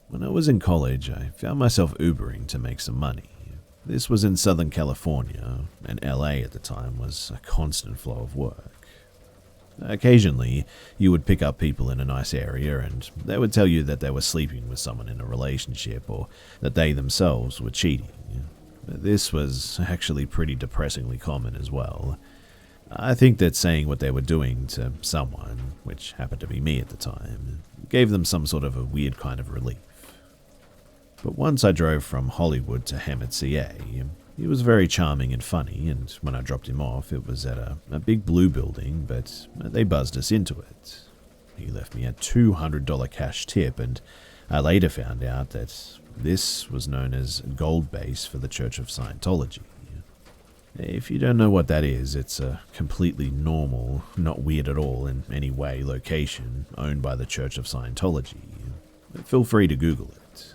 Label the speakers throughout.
Speaker 1: When I was in college, I found myself Ubering to make some money. This was in Southern California, and LA at the time was a constant flow of work. Occasionally, you would pick up people in a nice area and they would tell you that they were sleeping with someone in a relationship or that they themselves were cheating. This was actually pretty depressingly common as well. I think that saying what they were doing to someone, which happened to be me at the time, gave them some sort of a weird kind of relief. But once I drove from Hollywood to Hammett, CA, he was very charming and funny, and when I dropped him off, it was at a big blue building, but they buzzed us into it. He left me a $200 cash tip, and I later found out that this was known as Gold Base for the Church of Scientology. If you don't know what that is, it's a completely normal, not weird at all in any way, location owned by the Church of Scientology. Feel free to Google it.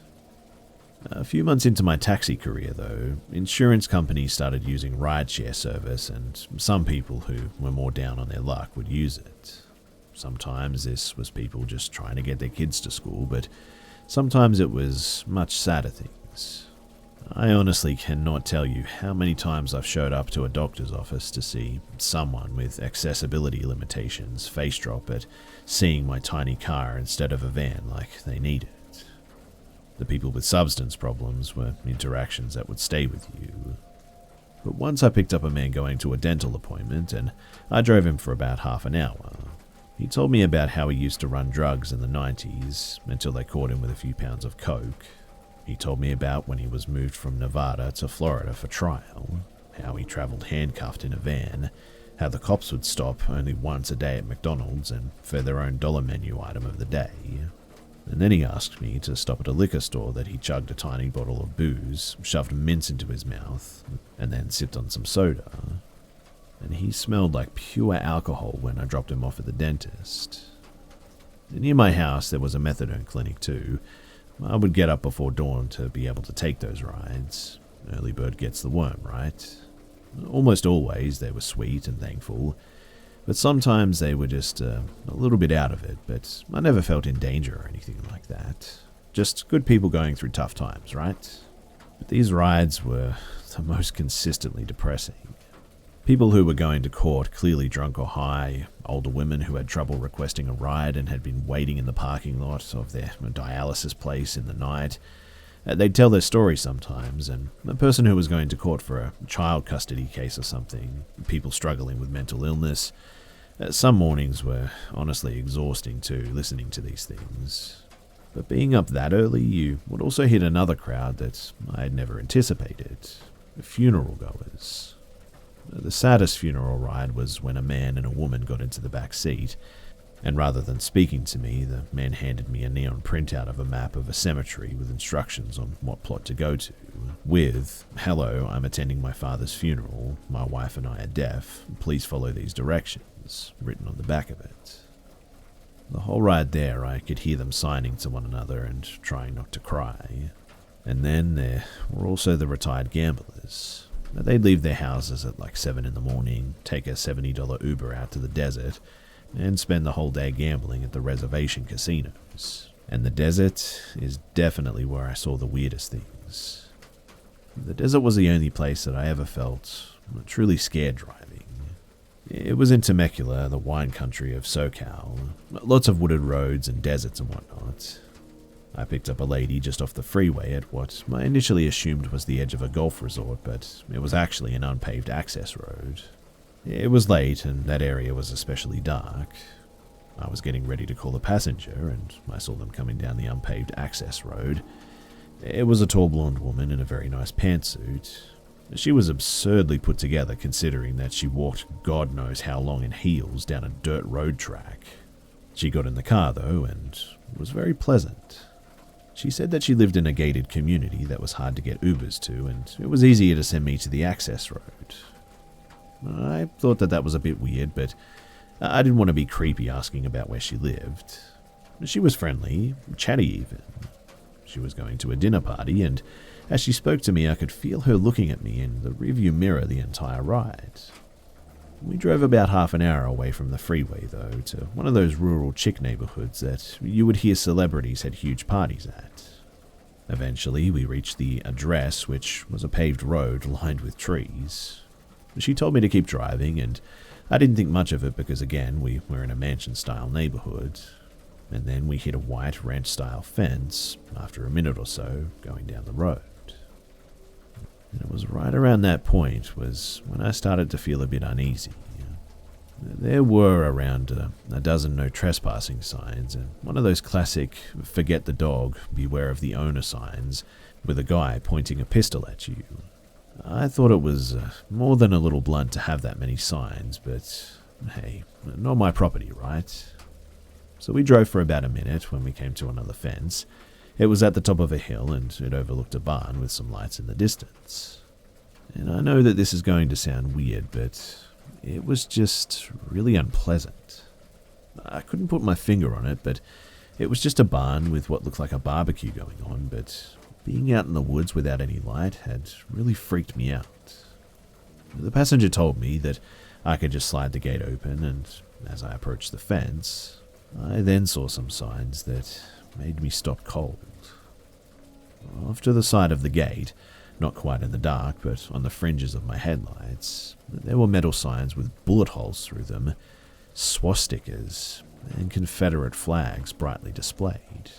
Speaker 1: A few months into my taxi career, though, insurance companies started using rideshare service, and some people who were more down on their luck would use it. Sometimes this was people just trying to get their kids to school, but sometimes it was much sadder things. I honestly cannot tell you how many times I've showed up to a doctor's office to see someone with accessibility limitations face drop at seeing my tiny car instead of a van like they needed. The people with substance problems were interactions that would stay with you. But once I picked up a man going to a dental appointment, and I drove him for about half an hour. He told me about how he used to run drugs in the 90s until they caught him with a few pounds of coke. He told me about when he was moved from Nevada to Florida for trial, how he traveled handcuffed in a van, how the cops would stop only once a day at McDonald's and for their own dollar menu item of the day. And then he asked me to stop at a liquor store that he chugged a tiny bottle of booze, shoved mints into his mouth, and then sipped on some soda. And he smelled like pure alcohol when I dropped him off at the dentist. Near my house there was a methadone clinic too. I would get up before dawn to be able to take those rides. Early bird gets the worm, right? Almost always they were sweet and thankful, but sometimes they were just a little bit out of it, but I never felt in danger or anything like that. Just good people going through tough times, right? But these rides were the most consistently depressing. People who were going to court clearly drunk or high, older women who had trouble requesting a ride and had been waiting in the parking lot of their dialysis place in the night. They'd tell their story sometimes, and a person who was going to court for a child custody case or something, people struggling with mental illness. Some mornings were honestly exhausting too, listening to these things. But being up that early, you would also hit another crowd that I had never anticipated. Funeral goers. The saddest funeral ride was when a man and a woman got into the back seat, and rather than speaking to me, the man handed me a neon printout of a map of a cemetery with instructions on what plot to go to, with, "Hello, I'm attending my father's funeral. My wife and I are deaf. Please follow these directions," written on the back of it. The whole ride there, I could hear them signing to one another and trying not to cry. And then there were also the retired gamblers. They'd leave their houses at like 7 in the morning, take a $70 Uber out to the desert, and spend the whole day gambling at the reservation casinos. And the desert is definitely where I saw the weirdest things. The desert was the only place that I ever felt truly scared driving. It was in Temecula, the wine country of SoCal, lots of wooded roads and deserts and whatnot. I picked up a lady just off the freeway at what I initially assumed was the edge of a golf resort, but it was actually an unpaved access road. It was late, and that area was especially dark. I was getting ready to call a passenger, and I saw them coming down the unpaved access road. It was a tall blonde woman in a very nice pantsuit. She was absurdly put together considering that she walked God knows how long in heels down a dirt road track. She got in the car, though, and was very pleasant. She said that she lived in a gated community that was hard to get Ubers to, and it was easier to send me to the access road. I thought that was a bit weird, but I didn't want to be creepy asking about where she lived. She was friendly, chatty even. She was going to a dinner party, and as she spoke to me, I could feel her looking at me in the rearview mirror the entire ride. We drove about half an hour away from the freeway, though, to one of those rural chick neighborhoods that you would hear celebrities had huge parties at. Eventually, we reached the address, which was a paved road lined with trees. She told me to keep driving, and I didn't think much of it because, again, we were in a mansion-style neighborhood. And then we hit a white ranch-style fence after a minute or so going down the road. And it was right around that point was when I started to feel a bit uneasy. There were around a dozen no trespassing signs, and one of those classic forget the dog, beware of the owner signs, with a guy pointing a pistol at you. I thought it was more than a little blunt to have that many signs, but hey, not my property, right? So we drove for about a minute when we came to another fence. It was at the top of a hill and it overlooked a barn with some lights in the distance. And I know that this is going to sound weird, but it was just really unpleasant. I couldn't put my finger on it, but it was just a barn with what looked like a barbecue going on, but being out in the woods without any light had really freaked me out. The passenger told me that I could just slide the gate open, and as I approached the fence, I then saw some signs that made me stop cold. Off to the side of the gate, not quite in the dark, but on the fringes of my headlights, there were metal signs with bullet holes through them, swastikas, and Confederate flags brightly displayed.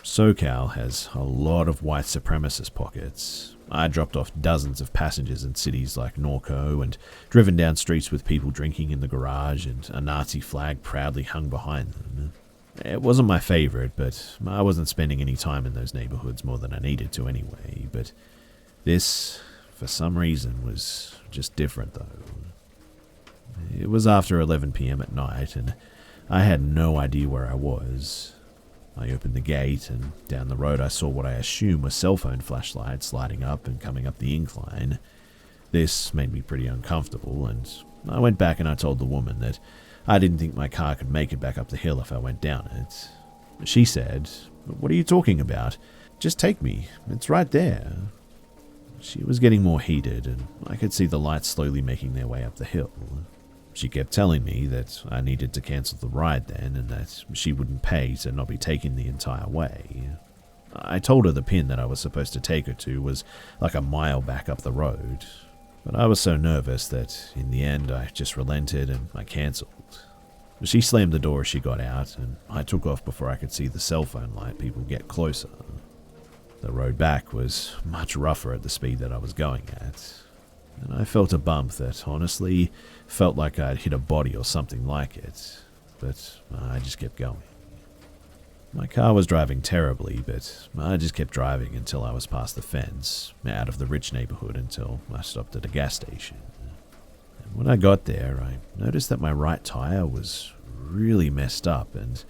Speaker 1: SoCal has a lot of white supremacist pockets. I dropped off dozens of passengers in cities like Norco and driven down streets with people drinking in the garage and a Nazi flag proudly hung behind them. It wasn't my favorite, but I wasn't spending any time in those neighborhoods more than I needed to anyway. But this, for some reason, was just different though. It was after 11 p.m. at night, and I had no idea where I was. I opened the gate, and down the road I saw what I assume were cell phone flashlights lighting up and coming up the incline. This made me pretty uncomfortable, and I went back and I told the woman that I didn't think my car could make it back up the hill if I went down it. She said, "What are you talking about? Just take me. It's right there." She was getting more heated, and I could see the lights slowly making their way up the hill. She kept telling me that I needed to cancel the ride then, and that she wouldn't pay to not be taken the entire way. I told her the pin that I was supposed to take her to was like a mile back up the road, but I was so nervous that in the end I just relented and I cancelled. She slammed the door as she got out, and I took off before I could see the cell phone light people get closer. The road back was much rougher at the speed that I was going at, and I felt a bump that honestly felt like I'd hit a body or something like it, but I just kept going. My car was driving terribly, but I just kept driving until I was past the fence, out of the rich neighborhood until I stopped at a gas station. And when I got there, I noticed that my right tire was really messed up, and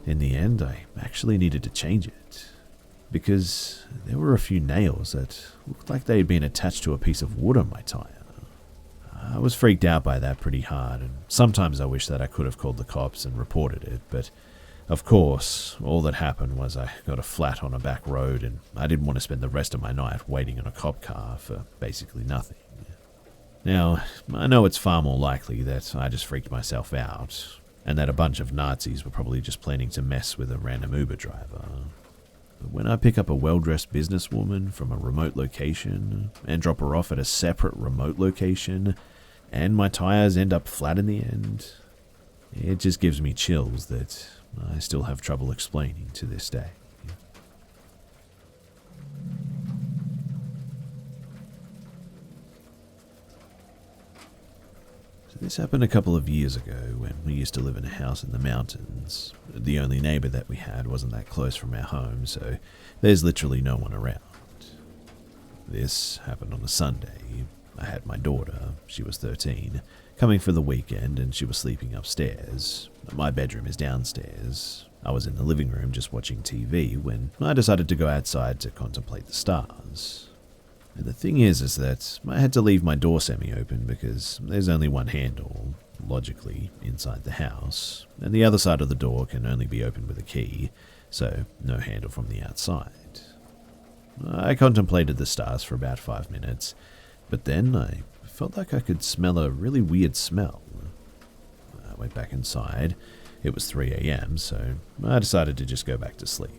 Speaker 1: in the end, I actually needed to change it, because there were a few nails that looked like they had been attached to a piece of wood on my tire. I was freaked out by that pretty hard, and sometimes I wish that I could have called the cops and reported it, but of course, all that happened was I got a flat on a back road, and I didn't want to spend the rest of my night waiting in a cop car for basically nothing. Now, I know it's far more likely that I just freaked myself out, and that a bunch of Nazis were probably just planning to mess with a random Uber driver. But when I pick up a well-dressed businesswoman from a remote location and drop her off at a separate remote location, and my tires end up flat in the end, it just gives me chills that I still have trouble explaining to this day. So this happened a couple of years ago when we used to live in a house in the mountains. The only neighbor that we had wasn't that close from our home, so there's literally no one around. This happened on a Sunday. I had my daughter, she was 13, coming for the weekend, and she was sleeping upstairs. My bedroom is downstairs. I was in the living room just watching TV when I decided to go outside to contemplate the stars. And the thing is that I had to leave my door semi-open because there's only one handle, logically, inside the house, and the other side of the door can only be opened with a key, so no handle from the outside. I contemplated the stars for about 5 minutes, but then I felt like I could smell a really weird smell. I went back inside. It was 3 a.m., so I decided to just go back to sleep.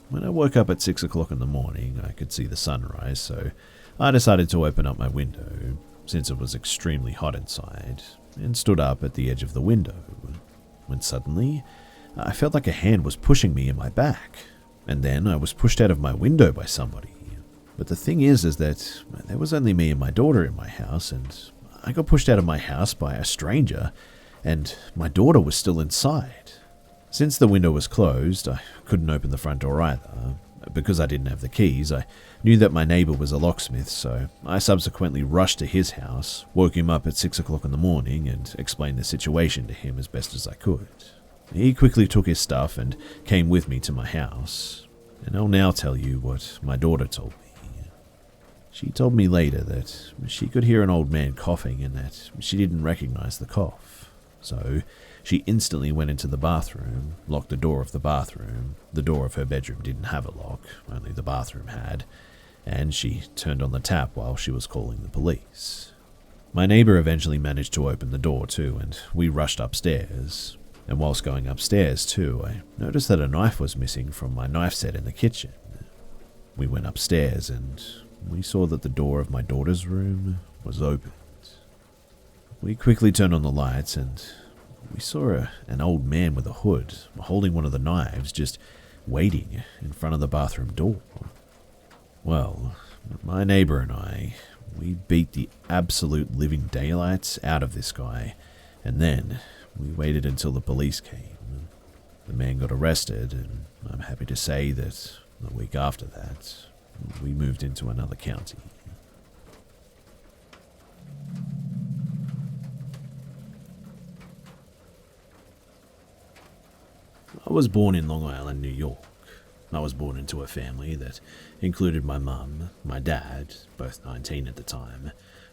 Speaker 1: When I woke up at 6 o'clock in the morning, I could see the sunrise, so I decided to open up my window, since it was extremely hot inside, and stood up at the edge of the window, when suddenly, I felt like a hand was pushing me in my back, and then I was pushed out of my window by somebody. But the thing is that there was only me and my daughter in my house, and I got pushed out of my house by a stranger, and my daughter was still inside. Since the window was closed, I couldn't open the front door either. Because I didn't have the keys, I knew that my neighbor was a locksmith, so I subsequently rushed to his house, woke him up at 6 o'clock in the morning, and explained the situation to him as best as I could. He quickly took his stuff and came with me to my house, and I'll now tell you what my daughter told me. She told me later that she could hear an old man coughing and that she didn't recognize the cough. So she instantly went into the bathroom, locked the door of the bathroom. The door of her bedroom didn't have a lock, only the bathroom had, and she turned on the tap while she was calling the police. My neighbor eventually managed to open the door too, and we rushed upstairs. And whilst going upstairs too, I noticed that a knife was missing from my knife set in the kitchen. We went upstairs and we saw that the door of my daughter's room was opened. We quickly turned on the lights and we saw an old man with a hood holding one of the knives just waiting in front of the bathroom door. Well, my neighbor and I, we beat the absolute living daylights out of this guy, and then we waited until the police came. The man got arrested, and I'm happy to say that a week after that, we moved into another county. I was born in Long Island, New York. I was born into a family that included my mum, my dad, both 19 at the time,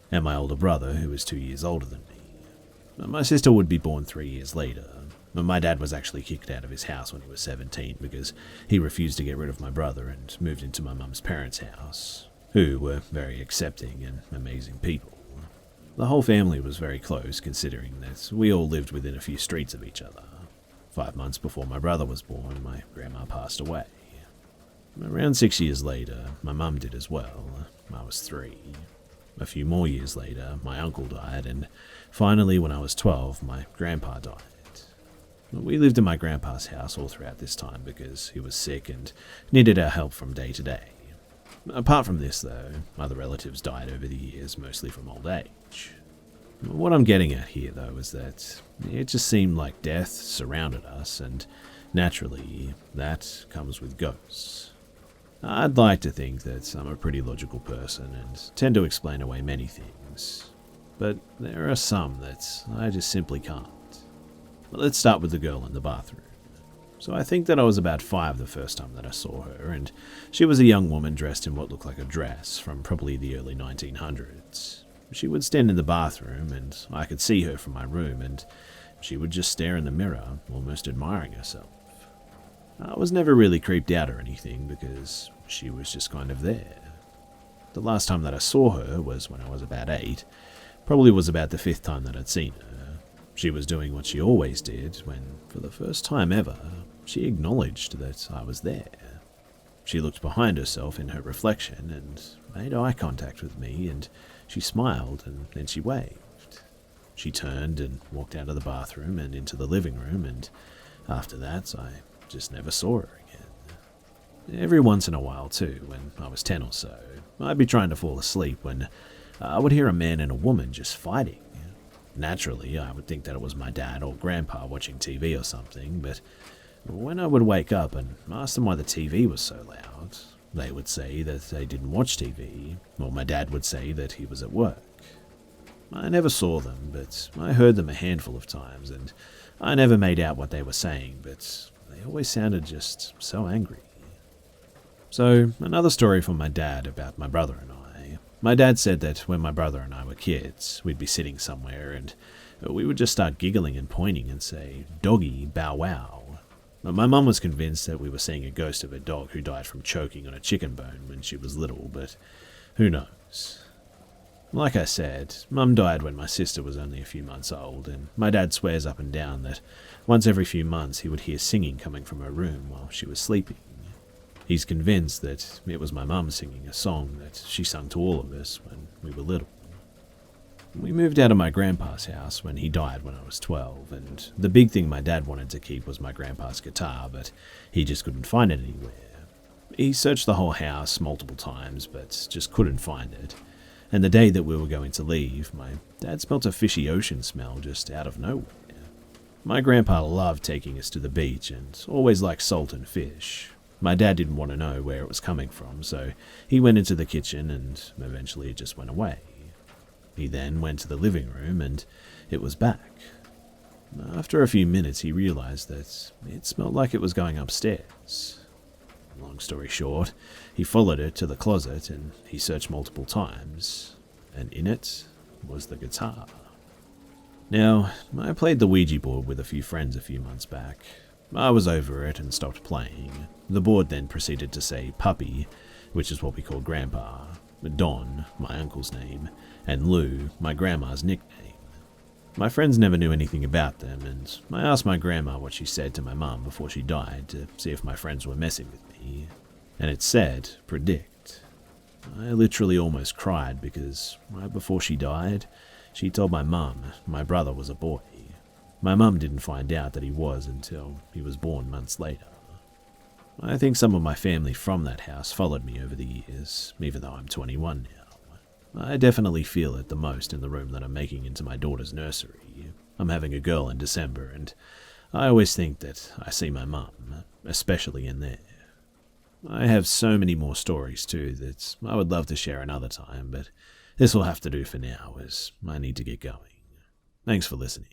Speaker 1: and my older brother, who was 2 years older than me. My sister would be born 3 years later. My dad was actually kicked out of his house when he was 17 because he refused to get rid of my brother and moved into my mum's parents' house, who were very accepting and amazing people. The whole family was very close, considering that we all lived within a few streets of each other. 5 months before my brother was born, my grandma passed away. Around 6 years later, my mum did as well. I was 3. A few more years later, my uncle died, and finally, when I was 12, my grandpa died. We lived in my grandpa's house all throughout this time because he was sick and needed our help from day to day. Apart from this, though, other relatives died over the years, mostly from old age. What I'm getting at here, though, is that it just seemed like death surrounded us, and naturally, that comes with ghosts. I'd like to think that I'm a pretty logical person and tend to explain away many things, but there are some that I just simply can't. Let's start with the girl in the bathroom. So I think that I was about 5 the first time that I saw her, and she was a young woman dressed in what looked like a dress from probably the early 1900s. She would stand in the bathroom, and I could see her from my room, and she would just stare in the mirror, almost admiring herself. I was never really creeped out or anything because she was just kind of there. The last time that I saw her was when I was about 8, probably was about the 5th time that I'd seen her. She was doing what she always did when, for the first time ever, she acknowledged that I was there. She looked behind herself in her reflection and made eye contact with me, and she smiled and then she waved. She turned and walked out of the bathroom and into the living room, and after that I just never saw her again. Every once in a while too, when I was 10 or so, I'd be trying to fall asleep when I would hear a man and a woman just fighting. Naturally, I would think that it was my dad or grandpa watching TV or something, but when I would wake up and ask them why the TV was so loud, they would say that they didn't watch TV, or my dad would say that he was at work. I never saw them, but I heard them a handful of times, and I never made out what they were saying, but they always sounded just so angry. So, another story from my dad about my brother and I. My dad said that when my brother and I were kids, we'd be sitting somewhere and we would just start giggling and pointing and say, "Doggy, bow wow." My mum was convinced that we were seeing a ghost of a dog who died from choking on a chicken bone when she was little, but who knows? Like I said, Mum died when my sister was only a few months old, and my dad swears up and down that once every few months he would hear singing coming from her room while she was sleeping. He's convinced that it was my mum singing a song that she sung to all of us when we were little. We moved out of my grandpa's house when he died when I was 12, and the big thing my dad wanted to keep was my grandpa's guitar, but he just couldn't find it anywhere. He searched the whole house multiple times, but just couldn't find it. And the day that we were going to leave, my dad smelt a fishy ocean smell just out of nowhere. My grandpa loved taking us to the beach and always liked salt and fish. My dad didn't want to know where it was coming from, so he went into the kitchen and eventually it just went away. He then went to the living room and it was back. After a few minutes, he realized that it smelled like it was going upstairs. Long story short, he followed it to the closet and he searched multiple times, and in it was the guitar. Now, I played the Ouija board with a few friends a few months back. I was over it and stopped playing. The board then proceeded to say Puppy, which is what we call Grandpa, Don, my uncle's name, and Lou, my grandma's nickname. My friends never knew anything about them, and I asked my grandma what she said to my mum before she died to see if my friends were messing with me, and it said, predict. I literally almost cried because right before she died, she told my mum my brother was a boy. My mum didn't find out that he was until he was born months later. I think some of my family from that house followed me over the years, even though I'm 21 now. I definitely feel it the most in the room that I'm making into my daughter's nursery. I'm having a girl in December, and I always think that I see my mum, especially in there. I have so many more stories too that I would love to share another time, but this will have to do for now as I need to get going. Thanks for listening.